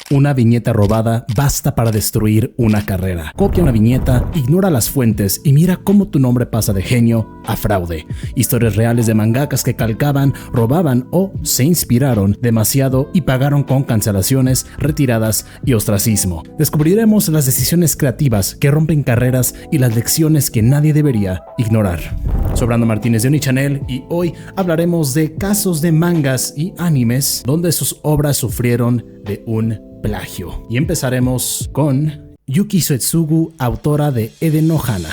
Una viñeta robada basta para destruir una carrera. Copia una viñeta, ignora las fuentes y mira cómo tu nombre pasa de genio a fraude. Historias reales de mangakas que calcaban, robaban o se inspiraron demasiado y pagaron con cancelaciones, retiradas y ostracismo. Descubriremos las decisiones creativas que rompen carreras y las lecciones que nadie debería ignorar. Soy Brandon Martínez de Unichannel y hoy hablaremos de casos de mangas y animes donde sus obras sufrieron de un plagio. Y empezaremos con Yuki Suetsugu, autora de Eden no Hana.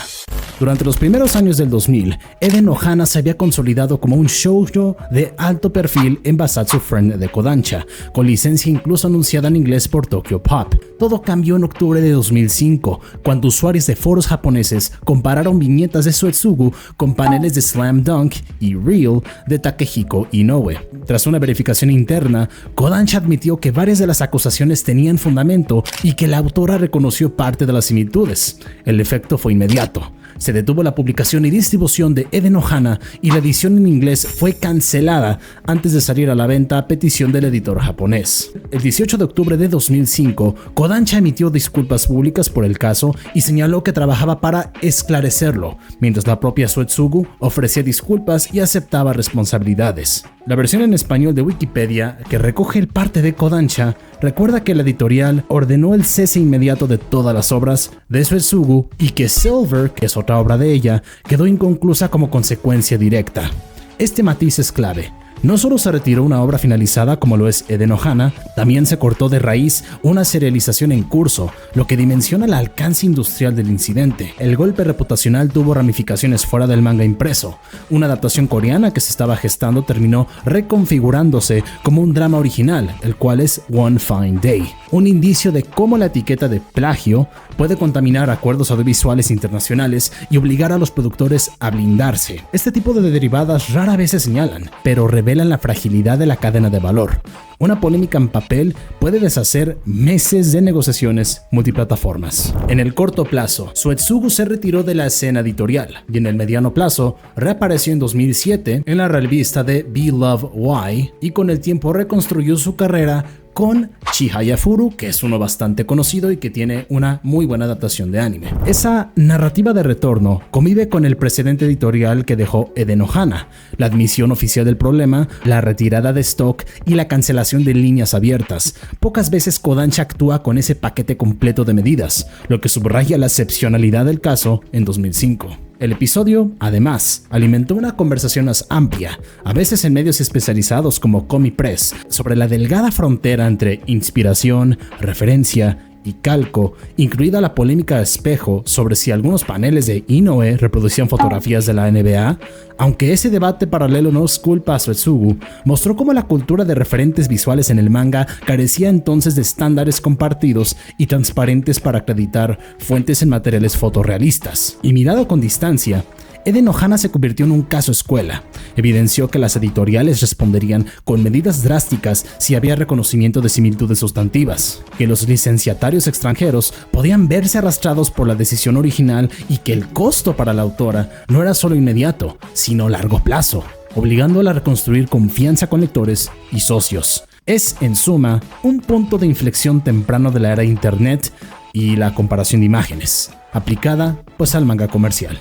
Durante los primeros años del 2000, Eden no Hana se había consolidado como un shoujo de alto perfil en Basatsu Friend de Kodansha, con licencia incluso anunciada en inglés por Tokyo Pop. Todo cambió en octubre de 2005, cuando usuarios de foros japoneses compararon viñetas de Suetsugu con paneles de Slam Dunk y Real de Takehiko Inoue. Tras una verificación interna, Kodansha admitió que varias de las acusaciones tenían fundamento y que la autora reconoció parte de las similitudes. El efecto fue inmediato. Se detuvo la publicación y distribución de Eden no Hana y la edición en inglés fue cancelada antes de salir a la venta a petición del editor japonés. El 18 de octubre de 2005, Kodansha emitió disculpas públicas por el caso y señaló que trabajaba para esclarecerlo, mientras la propia Suetsugu ofrecía disculpas y aceptaba responsabilidades. La versión en español de Wikipedia, que recoge el parte de Kodansha, recuerda que la editorial ordenó el cese inmediato de todas las obras de Suetsugu y que Silver, que es otra obra de ella, quedó inconclusa como consecuencia directa. Este matiz es clave. No solo se retiró una obra finalizada como lo es Eden no Hana, también se cortó de raíz una serialización en curso, lo que dimensiona el alcance industrial del incidente. El golpe reputacional tuvo ramificaciones fuera del manga impreso. Una adaptación coreana que se estaba gestando terminó reconfigurándose como un drama original, el cual es One Fine Day, un indicio de cómo la etiqueta de plagio puede contaminar acuerdos audiovisuales internacionales y obligar a los productores a blindarse. Este tipo de derivadas rara vez se señalan, pero revelan la fragilidad de la cadena de valor. Una polémica en papel puede deshacer meses de negociaciones multiplataformas. En el corto plazo, Suetsugu se retiró de la escena editorial y en el mediano plazo reapareció en 2007 en la revista de Be Love Why y con el tiempo reconstruyó su carrera con Chihaya Furu, que es uno bastante conocido y que tiene una muy buena adaptación de anime. Esa narrativa de retorno convive con el precedente editorial que dejó Eden no Hana, la admisión oficial del problema, la retirada de stock y la cancelación de líneas abiertas. Pocas veces Kodansha actúa con ese paquete completo de medidas, lo que subraya la excepcionalidad del caso en 2005. El episodio, además, alimentó una conversación más amplia, a veces en medios especializados como Comic Press, sobre la delgada frontera entre inspiración, referencia y calco, incluida la polémica de espejo sobre si algunos paneles de Inoue reproducían fotografías de la NBA, aunque ese debate paralelo no es culpa a Suetsugu, mostró cómo la cultura de referentes visuales en el manga carecía entonces de estándares compartidos y transparentes para acreditar fuentes en materiales fotorrealistas. Y mirado con distancia, Eden no Hana se convirtió en un caso escuela. Evidenció que las editoriales responderían con medidas drásticas si había reconocimiento de similitudes sustantivas, que los licenciatarios extranjeros podían verse arrastrados por la decisión original y que el costo para la autora no era solo inmediato, sino largo plazo, obligándola a reconstruir confianza con lectores y socios. Es, en suma, un punto de inflexión temprano de la era de Internet y la comparación de imágenes, aplicada pues al manga comercial.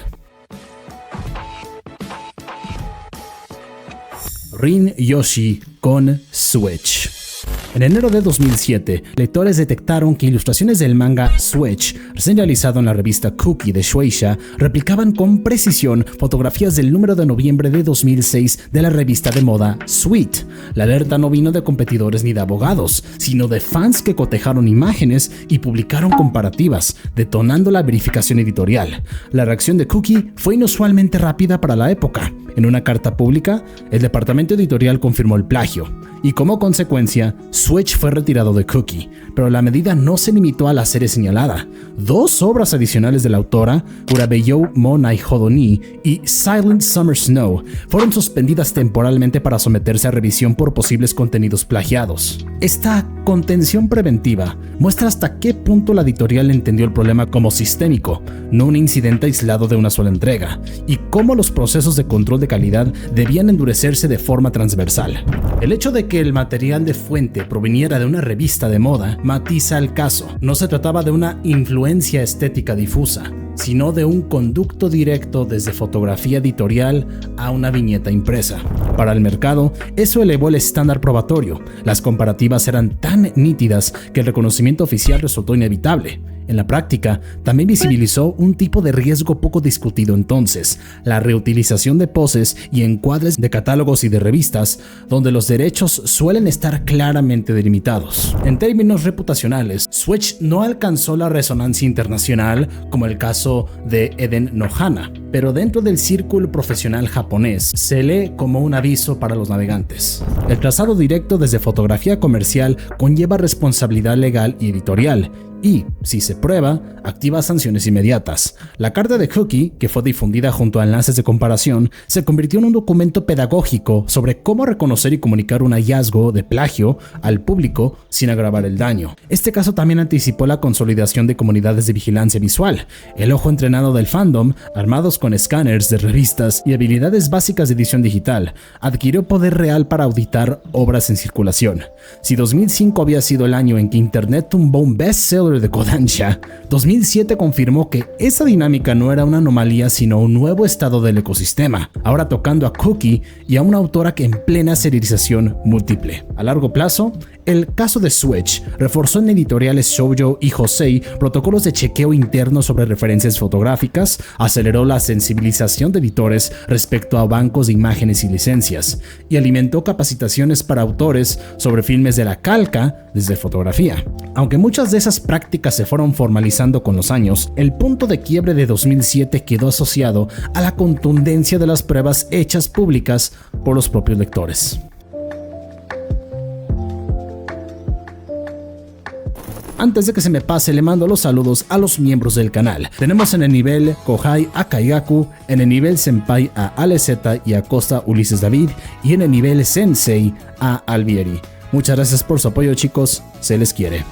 Rin Yoshi con Switch. En enero de 2007, lectores detectaron que ilustraciones del manga Switch, recién realizado en la revista Cookie de Shueisha, replicaban con precisión fotografías del número de noviembre de 2006 de la revista de moda Sweet. La alerta no vino de competidores ni de abogados, sino de fans que cotejaron imágenes y publicaron comparativas, detonando la verificación editorial. La reacción de Cookie fue inusualmente rápida para la época. En una carta pública, el departamento editorial confirmó el plagio, y como consecuencia, Switch fue retirado de Cookie, pero la medida no se limitó a la serie señalada. 2 obras adicionales de la autora, Urabeyou Monai Hodoni y Silent Summer Snow, fueron suspendidas temporalmente para someterse a revisión por posibles contenidos plagiados. Esta contención preventiva muestra hasta qué punto la editorial entendió el problema como sistémico, no un incidente aislado de una sola entrega, y cómo los procesos de control de calidad debían endurecerse de forma transversal. El hecho de que el material de fuente proviniera de una revista de moda matiza el caso. No se trataba de una influencia estética difusa, sino de un conducto directo desde fotografía editorial a una viñeta impresa. Para el mercado, eso elevó el estándar probatorio. Las comparativas eran tan nítidas que el reconocimiento oficial resultó inevitable. En la práctica, también visibilizó un tipo de riesgo poco discutido entonces, la reutilización de poses y encuadres de catálogos y de revistas, donde los derechos suelen estar claramente delimitados. En términos reputacionales, Swatch no alcanzó la resonancia internacional como el caso de Eden Nohana, pero dentro del círculo profesional japonés se lee como un aviso para los navegantes. El trazado directo desde fotografía comercial conlleva responsabilidad legal y editorial, y, si se prueba, activa sanciones inmediatas. La carta de Cookie, que fue difundida junto a enlaces de comparación, se convirtió en un documento pedagógico sobre cómo reconocer y comunicar un hallazgo de plagio al público sin agravar el daño. Este caso también anticipó la consolidación de comunidades de vigilancia visual. El ojo entrenado del fandom, armados con escáneres de revistas y habilidades básicas de edición digital, adquirió poder real para auditar obras en circulación. Si 2005 había sido el año en que Internet tumbó un bestseller de Kodansha, 2007 confirmó que esa dinámica no era una anomalía sino un nuevo estado del ecosistema, ahora tocando a Cookie y a una autora que en plena serialización múltiple. A largo plazo, el caso de Swatch reforzó en editoriales Shoujo y Josei protocolos de chequeo interno sobre referencias fotográficas, aceleró la sensibilización de editores respecto a bancos de imágenes y licencias, y alimentó capacitaciones para autores sobre filmes de la calca desde fotografía. Aunque muchas de esas prácticas se fueron formalizando con los años, el punto de quiebre de 2007 quedó asociado a la contundencia de las pruebas hechas públicas por los propios lectores. Antes de que se me pase, le mando los saludos a los miembros del canal. Tenemos en el nivel Kohai a Kaigaku, en el nivel Senpai a Alezeta y a Costa Ulises David, y en el nivel Sensei a Albieri. Muchas gracias por su apoyo, chicos, se les quiere.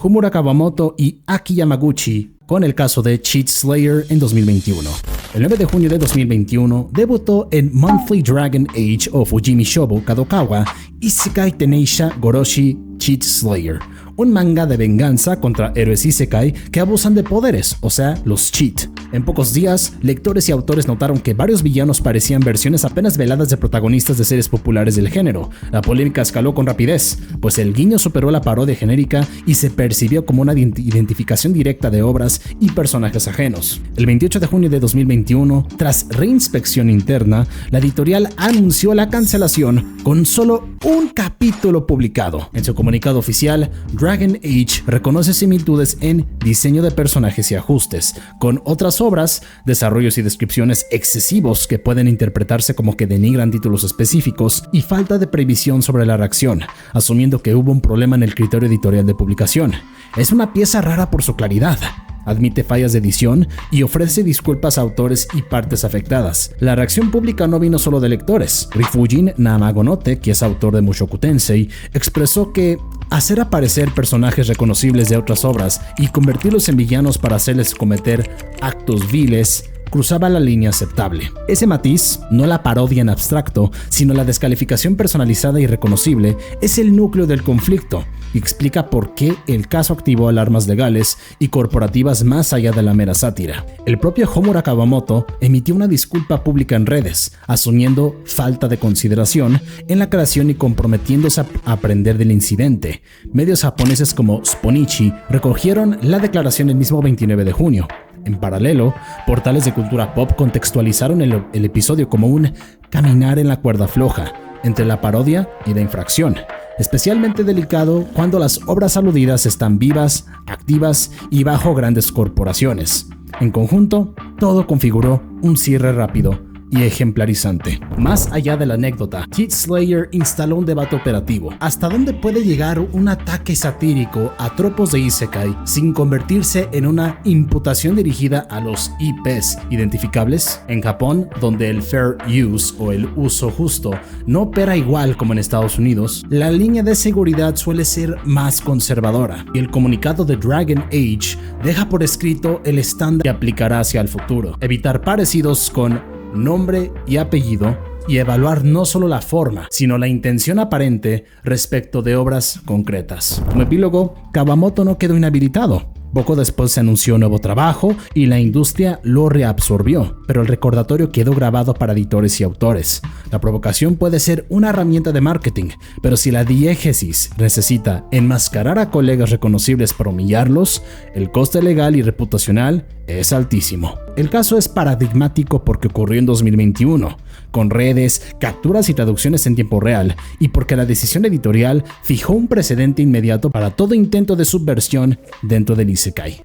Homura Kawamoto y Aki Yamaguchi con el caso de Cheat Slayer en 2021. El 9 de junio de 2021 debutó en Monthly Dragon Age o Fujimi Shobo Kadokawa Isekai Teneisha Goroshi Cheat Slayer, un manga de venganza contra héroes isekai que abusan de poderes, o sea, los cheat. En pocos días, lectores y autores notaron que varios villanos parecían versiones apenas veladas de protagonistas de series populares del género. La polémica escaló con rapidez, pues el guiño superó la parodia genérica y se percibió como una identificación directa de obras y personajes ajenos. El 28 de junio de 2021, tras reinspección interna, la editorial anunció la cancelación con solo un capítulo publicado. En su comunicado oficial, Dragon Age reconoce similitudes en diseño de personajes y ajustes con otras obras, desarrollos y descripciones excesivos que pueden interpretarse como que denigran títulos específicos y falta de previsión sobre la reacción, asumiendo que hubo un problema en el criterio editorial de publicación. Es una pieza rara por su claridad. Admite fallas de edición y ofrece disculpas a autores y partes afectadas. La reacción pública no vino solo de lectores. Rifujin Namagonote, que es autor de Mushoku Tensei, expresó que hacer aparecer personajes reconocibles de otras obras y convertirlos en villanos para hacerles cometer actos viles cruzaba la línea aceptable. Ese matiz, no la parodia en abstracto, sino la descalificación personalizada y reconocible, es el núcleo del conflicto y explica por qué el caso activó alarmas legales y corporativas más allá de la mera sátira. El propio Homura Kawamoto emitió una disculpa pública en redes, asumiendo falta de consideración en la creación y comprometiéndose a aprender del incidente. Medios japoneses como Sponichi recogieron la declaración el mismo 29 de junio. En paralelo, portales de cultura pop contextualizaron el episodio como un caminar en la cuerda floja entre la parodia y la infracción, especialmente delicado cuando las obras aludidas están vivas, activas y bajo grandes corporaciones. En conjunto, todo configuró un cierre rápido y ejemplarizante. Más allá de la anécdota, Heath Slayer instaló un debate operativo. ¿Hasta dónde puede llegar un ataque satírico a tropos de Isekai sin convertirse en una imputación dirigida a los IPs identificables? En Japón, donde el fair use o el uso justo no opera igual como en Estados Unidos, la línea de seguridad suele ser más conservadora y el comunicado de Dragon Age deja por escrito el estándar que aplicará hacia el futuro. Evitar parecidos con nombre y apellido y evaluar no solo la forma, sino la intención aparente respecto de obras concretas. Como epílogo, Kawamoto no quedó inhabilitado. Poco después se anunció un nuevo trabajo y la industria lo reabsorbió, pero el recordatorio quedó grabado para editores y autores. La provocación puede ser una herramienta de marketing, pero si la diégesis necesita enmascarar a colegas reconocibles para humillarlos, el coste legal y reputacional es altísimo. El caso es paradigmático porque ocurrió en 2021, con redes, capturas y traducciones en tiempo real, y porque la decisión editorial fijó un precedente inmediato para todo intento de subversión dentro del Isekai.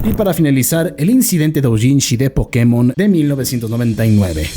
Y para finalizar, el incidente doujinshi de Pokémon de 1999.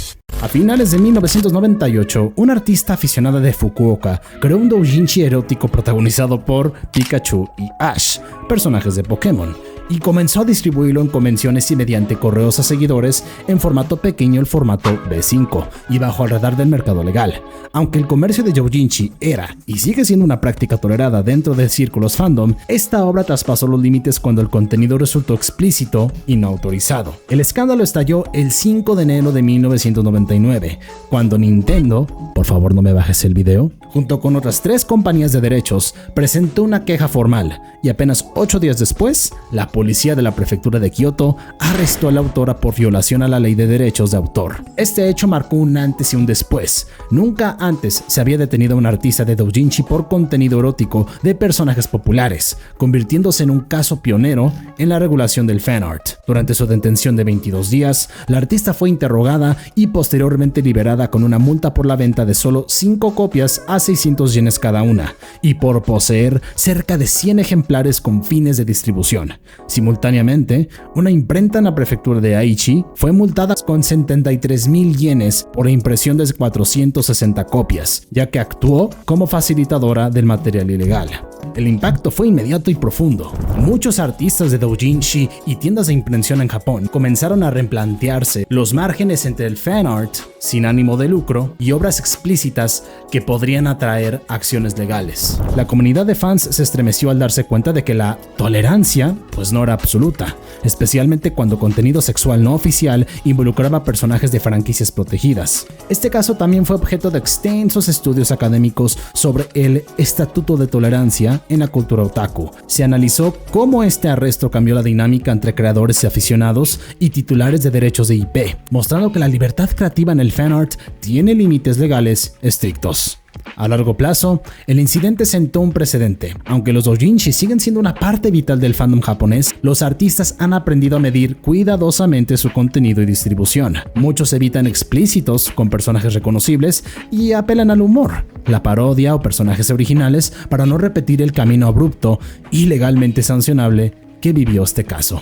A finales de 1998, una artista aficionada de Fukuoka creó un doujinshi erótico protagonizado por Pikachu y Ash, personajes de Pokémon, y comenzó a distribuirlo en convenciones y mediante correos a seguidores en formato pequeño, el formato B5, y bajo el radar del mercado legal. Aunque el comercio de doujinshi era y sigue siendo una práctica tolerada dentro de círculos fandom, esta obra traspasó los límites cuando el contenido resultó explícito y no autorizado. El escándalo estalló el 5 de enero de 1999, cuando Nintendo, por favor no me bajes el video, junto con otras 3 compañías de derechos, presentó una queja formal, y apenas 8 días después, la policía de la prefectura de Kioto arrestó a la autora por violación a la ley de derechos de autor. Este hecho marcó un antes y un después. Nunca antes se había detenido a un artista de doujinshi por contenido erótico de personajes populares, convirtiéndose en un caso pionero en la regulación del fanart. Durante su detención de 22 días, la artista fue interrogada y posteriormente liberada con una multa por la venta de solo 5 copias a 600 yenes cada una, y por poseer cerca de 100 ejemplares con fines de distribución. Simultáneamente, una imprenta en la prefectura de Aichi fue multada con 73,000 yenes por impresión de 460 copias, ya que actuó como facilitadora del material ilegal. El impacto fue inmediato y profundo. Muchos artistas de doujinshi y tiendas de impresión en Japón comenzaron a replantearse los márgenes entre el fanart, sin ánimo de lucro, y obras explícitas que podrían atraer acciones legales. La comunidad de fans se estremeció al darse cuenta de que la tolerancia pues no era absoluta, especialmente cuando contenido sexual no oficial involucraba personajes de franquicias protegidas. Este caso también fue objeto de extensos estudios académicos sobre el estatuto de tolerancia en la cultura otaku. Se analizó cómo este arresto cambió la dinámica entre creadores y aficionados y titulares de derechos de IP, mostrando que la libertad creativa en el fanart tiene límites legales estrictos. A largo plazo, el incidente sentó un precedente. Aunque los doujinshi siguen siendo una parte vital del fandom japonés, los artistas han aprendido a medir cuidadosamente su contenido y distribución. Muchos evitan explícitos con personajes reconocibles y apelan al humor, la parodia o personajes originales para no repetir el camino abrupto y legalmente sancionable que vivió este caso.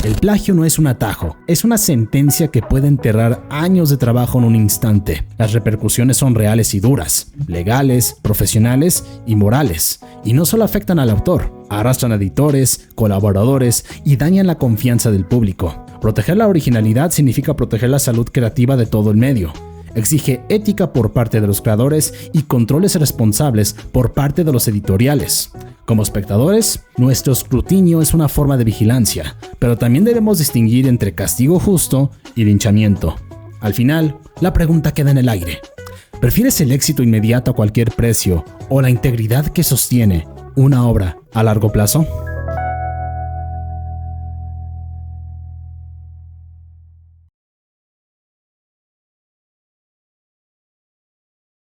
El plagio no es un atajo, es una sentencia que puede enterrar años de trabajo en un instante. Las repercusiones son reales y duras, legales, profesionales y morales. Y no solo afectan al autor, arrastran a editores, colaboradores y dañan la confianza del público. Proteger la originalidad significa proteger la salud creativa de todo el medio. Exige ética por parte de los creadores y controles responsables por parte de los editoriales. Como espectadores, nuestro escrutinio es una forma de vigilancia, pero también debemos distinguir entre castigo justo y linchamiento. Al final, la pregunta queda en el aire. ¿Prefieres el éxito inmediato a cualquier precio o la integridad que sostiene una obra a largo plazo?